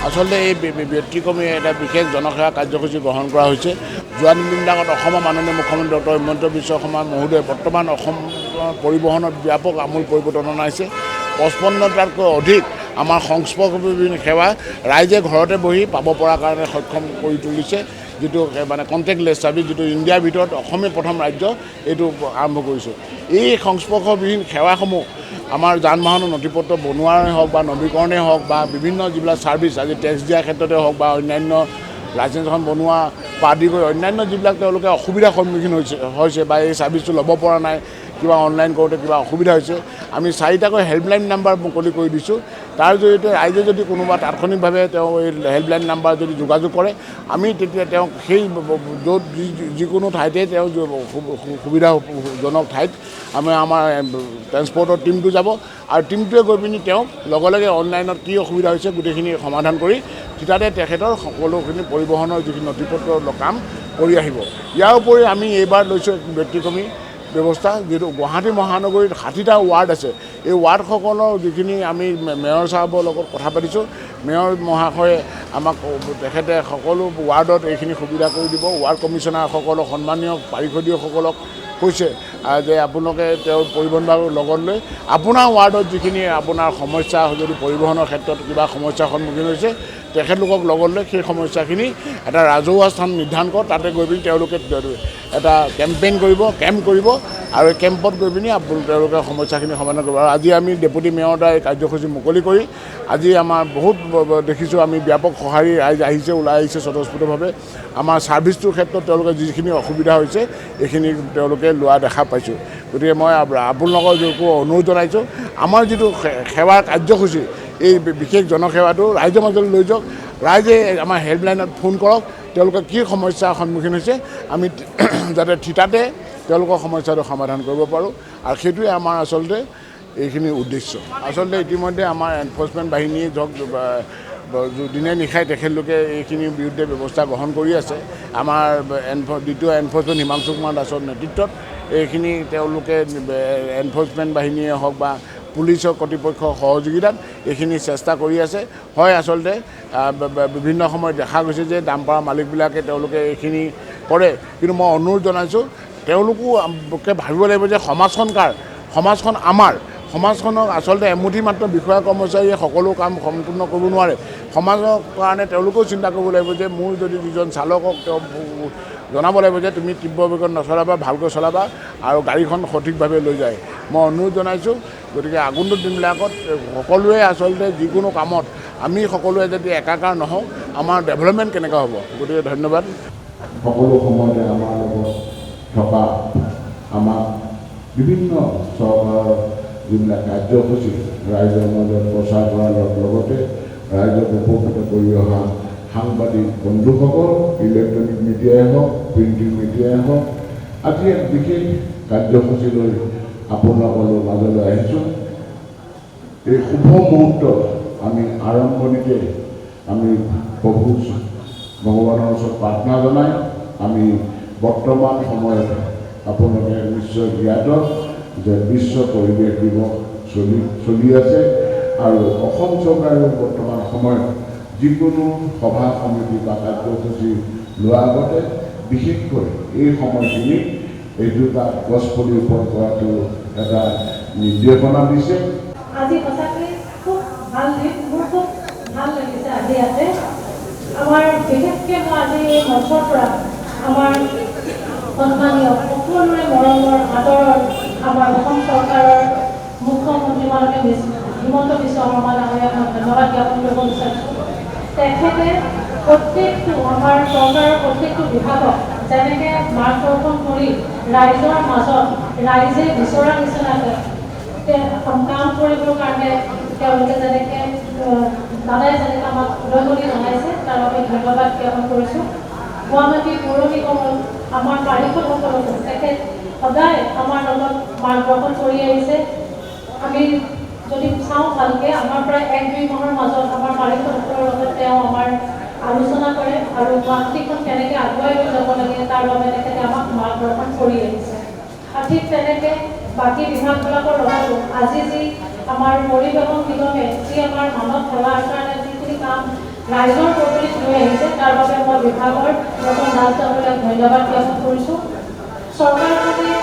আচলতে এই ব্যতিক্ৰমী এটা বিশেষ জনসেৱা কাৰ্যসূচী গ্ৰহণ কৰা হৈছে। যোৱা দিনবিলাকত অসমৰ মাননীয় মুখ্যমন্ত্ৰী ডক্টৰ হিমন্ত বিশ্ব শৰ্মা মহোদয়ে বৰ্তমান অসম পৰিবহণত ব্যাপক আমূল পৰিৱৰ্তন অনাইছে। 55টাতকৈ অধিক আমাৰ সংস্পৰ্শবিহীন সেৱা ৰাইজে ঘৰতে বহি পাব পৰা কাৰণে সক্ষম কৰি তুলিছে। যিটো মানে কণ্টেক্টলেছ ছাৰ্ভিচ, যিটো ইণ্ডিয়াৰ ভিতৰত অসমেই প্ৰথম ৰাজ্য এইটো আৰম্ভ কৰিছে। এই সংস্পৰ্শবিহীন সেৱাসমূহ আমাৰ যান বাহনৰ নথিপত্ৰ বনোৱাই হওক বা নৱীকৰণেই হওক বা বিভিন্ন যিবিলাক ছাৰ্ভিচ আজি টেক্স দিয়াৰ ক্ষেত্ৰতে হওক বা অন্যান্য লাইচেঞ্চ এখন বনোৱা বা আদি কৰি অন্যান্য যিবিলাক তেওঁলোকে অসুবিধাৰ সন্মুখীন হৈছে বা এই ছাৰ্ভিচটো ল'ব পৰা নাই, কিবা অনলাইন কৰোঁতে কিবা অসুবিধা হৈছে, আমি 4টাকৈ হেল্পলাইন নাম্বাৰ মুকলি কৰি দিছোঁ। তাৰ জৰিয়তে ৰাইজে যদি কোনোবা তাৎক্ষণিকভাৱে তেওঁ এই হেল্পলাইন নাম্বাৰ যদি যোগাযোগ কৰে, আমি তেতিয়া তেওঁক সেই য'ত যিকোনো ঠাইতে তেওঁ সুবিধাজনক ঠাইত আমাৰ ট্ৰেন্সপৰ্টৰ টীমটো যাব আৰু টীমটোৱে গৈ পিনি তেওঁক লগে লগে অনলাইনত কি অসুবিধা হৈছে গোটেইখিনি সমাধান কৰি থিতাতে তেখেতৰ সকলোখিনি পৰিবহণৰ যিখিনি নথিপত্ৰৰ কাম কৰি আহিব। ইয়াৰ উপৰি আমি এইবাৰ লৈছোঁ ব্যতিক্ৰমী ব্যৱস্থা, যিটো গুৱাহাটী মহানগৰীত 60টা ৱাৰ্ড আছে। এই ৱাৰ্ডসকলৰ যিখিনি আমি মেয়ৰ চাহাবৰ লগত কথা পাতিছোঁ, মেয়ৰ মহাশয়ে আমাক তেখেতে সকলো ৱাৰ্ডত এইখিনি সুবিধা কৰি দিব। ৱাৰ্ড কমিশ্যনাৰসকলক, সন্মানীয় পাৰিষদীয়সকলক কৈছে যে আপোনালোকে তেওঁৰ পৰিবহণ বিভাগৰ লগত লৈ আপোনাৰ ৱাৰ্ডত যিখিনি আপোনাৰ সমস্যা, যদি পৰিবহণৰ ক্ষেত্ৰত কিবা সমস্যাৰ সন্মুখীন হৈছে, তেখেতলোকক লগত লৈ সেই সমস্যাখিনি এটা ৰাজহুৱা স্থান নিৰ্ধাৰণ কৰক। তাতে গৈ পিনি তেওঁলোকে এটা কেম্পেইন কৰিব, কেম্প কৰিব আৰু এই কেম্পত গৈ পিনি তেওঁলোকে সমস্যাখিনি সমাধান কৰিব। আৰু আজি আমি ডেপুটি মেয়ৰ দ্বাৰা এই কাৰ্যসূচী মুকলি কৰি আজি আমাৰ বহুত দেখিছোঁ আমি ব্যাপক সঁহাৰি ৰাইজ আহিছে, ওলাই আহিছে স্বতঃস্ফূৰ্তভাৱে। আমাৰ ছাৰ্ভিচটোৰ ক্ষেত্ৰত তেওঁলোকে যিখিনি অসুবিধা হৈছে এইখিনি তেওঁলোকে লোৱা দেখা পাইছোঁ। গতিকে মই আপোনালোকৰ যিটো অনুৰোধ জনাইছোঁ, আমাৰ যিটো সেৱাৰ কাৰ্যসূচী, এই বিশেষ জনসেৱাটো ৰাইজৰ মাজলৈ লৈ যাওক। ৰাইজে আমাৰ হেল্পলাইনত ফোন কৰক, তেওঁলোকে কি সমস্যাৰ সন্মুখীন হৈছে আমি যাতে থিতাতে তেওঁলোকৰ সমস্যাটো সমাধান কৰিব পাৰোঁ। আৰু সেইটোৱে আমাৰ আচলতে এইখিনি উদ্দেশ্য। আচলতে ইতিমধ্যে আমাৰ এনফৰ্চমেণ্ট বাহিনীয়ে দিনে নিশাই তেখেতলোকে এইখিনিৰ বিৰুদ্ধে ব্যৱস্থা গ্ৰহণ কৰি আছে। আমাৰ দ্বিতীয় এনফৰ্চমেণ্ট হিমাংশু কুমাৰ দাসৰ নেতৃত্বত এইখিনি তেওঁলোকে এনফৰ্চমেণ্ট বাহিনীয়ে হওক বা পুলিচৰ কৰ্তৃপক্ষৰ সহযোগিতাত এইখিনি চেষ্টা কৰি আছে। হয়, আচলতে বিভিন্ন সময়ত দেখা গৈছে যে ডাম্পাৰ মালিকবিলাকে তেওঁলোকে এইখিনি কৰে, কিন্তু মই অনুৰোধ জনাইছোঁ তেওঁলোকে ভাবিব লাগিব যে সমাজখন কাৰ, সমাজখন আমাৰ। সমাজখনক আচলতে এমুঠি মাত্ৰ বিষয়া কৰ্মচাৰীয়ে সকলো কাম সম্পূৰ্ণ কৰিব নোৱাৰে। সমাজৰ কাৰণে তেওঁলোকেও চিন্তা কৰিব লাগিব যে মোৰ যদি যিজন চালকক তেওঁ জনাব লাগিব যে তুমি তীব্ৰ বেগত নচলাবা, ভালকৈ চলাবা আৰু গাড়ীখন সঠিকভাৱে লৈ যায়। মই অনুৰোধ জনাইছোঁ। গতিকে আগন্তুক দিনবিলাকত সকলোৱে আচলতে যিকোনো কামত আমি সকলোৱে যদি একাকাৰ নহওঁ, আমাৰ ডেভেলপমেণ্ট কেনেকৈ হ'ব। গতিকে ধন্যবাদ। সকলো সময়তে আমাৰ লগত থকা আমাক বিভিন্ন চৰকাৰৰ যিবিলাক কাৰ্যসূচী ৰাইজৰ মাজত প্ৰচাৰ কৰাৰ লগতে ৰাইজক উপকৃত কৰি অহা সাংবাদিক বন্ধুসকল, ইলেক্ট্ৰনিক মিডিয়াই হওক, প্ৰিণ্টিং মিডিয়াই হওক, আজি এক বিশেষ কাৰ্যসূচী লৈ আপোনালোকৰ মাজলৈ আহিছোঁ। এই শুভ মুহূৰ্তত আমি আৰম্ভণিতে আমি প্ৰভু ভগৱানৰ ওচৰত প্ৰাৰ্থনা জনাই আমি বৰ্তমান সময়ত আপোনালোকে নিশ্চয় জ্ঞাত যে বিশ্ব পৰিৱেশ দিৱস চলি আছে আৰু অসম চৰকাৰেও বৰ্তমান সময়ত যিকোনো সভা সমিতি বা কাৰ্যসূচী লোৱাৰ আগতে বিশেষকৈ এই সময়খিনি এইটোটা গছপুলি ওপৰত কৰাটো এটা নিৰ্দেশনা দিছে। আজি সঁচাকৈ খুব ভাল দিন, মোৰ খুব ভাল লাগিছে আজি ইয়াতে। আমাৰ বিশেষকৈ মই আজি এই মঞ্চৰ পৰা আমাৰ সন্মানীয় সকলোৰে মৰমৰ আদৰৰ আমাৰ অসম চৰকাৰৰ মুখ্যমন্ত্ৰী মাননীয় হিমন্ত বিশ্ব শৰ্মা ডাঙৰীয়াক মই ধন্যবাদ জ্ঞাপন কৰিব বিচাৰিছোঁ। তেখেতে প্ৰত্যেকটো আমাৰ চৰকাৰৰ প্ৰত্যেকটো বিভাগক যেনেকৈ মাৰ্গদৰ্শন কৰি ৰাইজৰ মাজত ৰাইজে বিচৰা নিচিনাকৈ কাম কৰিবৰ কাৰণে তেওঁলোকে যেনেকৈ দাদাই যেনেকৈ আমাক উদগনি জনাইছে তাৰ বাবে ধন্যবাদ জ্ঞাপন কৰিছোঁ। গুৱাহাটী পৌৰ নিগমৰ আমাৰ পাৰিষদসকলকো তেখেত সদায় আমাৰ লগত মাৰ্গদৰ্শন কৰি আহিছে। আমি যদি চাওঁ ভালকৈ আমাৰ প্ৰায় 1-2 মাহৰ মাজত আমাৰ পাৰিষদসকলৰ লগত তেওঁ আমাৰ আলোচনা কৰে আৰু গুৱাহাটীখন কেনেকৈ আগুৱাই লৈ যাব লাগে তাৰ বাবে তেখেতে আমাক মাৰ্গদৰ্শন কৰি আহিছে। আৰু ঠিক তেনেকৈ বাকী বিভাগবিলাকৰ লগতো আজি যি আমাৰ পৰিবহণ নিগমে যি আমাৰ মানৱ সেৱাৰ কাৰণে যিখিনি কাম ৰাইজৰ পদূলিত লৈ আহিছে। তাৰ বাবে মই বিভাগৰ ৰতন দাস ডাঙৰীয়াক ধন্যবাদ জ্ঞাপন কৰিছোঁ। চৰকাৰখনে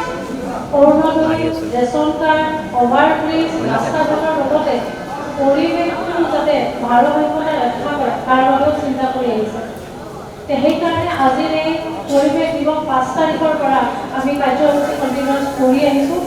অৰুণোদয়, ৰেচন কাৰ্ড, অভাৰব্ৰিজ, ৰাস্তা ঘাটৰ লগতে পৰিৱেশটো যাতে ভাৰসাম্যতা ৰক্ষা কৰে তাৰ বাবেও চিন্তা কৰি আহিছে। সেইকাৰণে আজিৰ এই পৰিৱেশ দিৱস 5 তাৰিখৰ পৰা আমি কাৰ্যসূচী কণ্টিনিউৱাছ কৰি আহিছোঁ।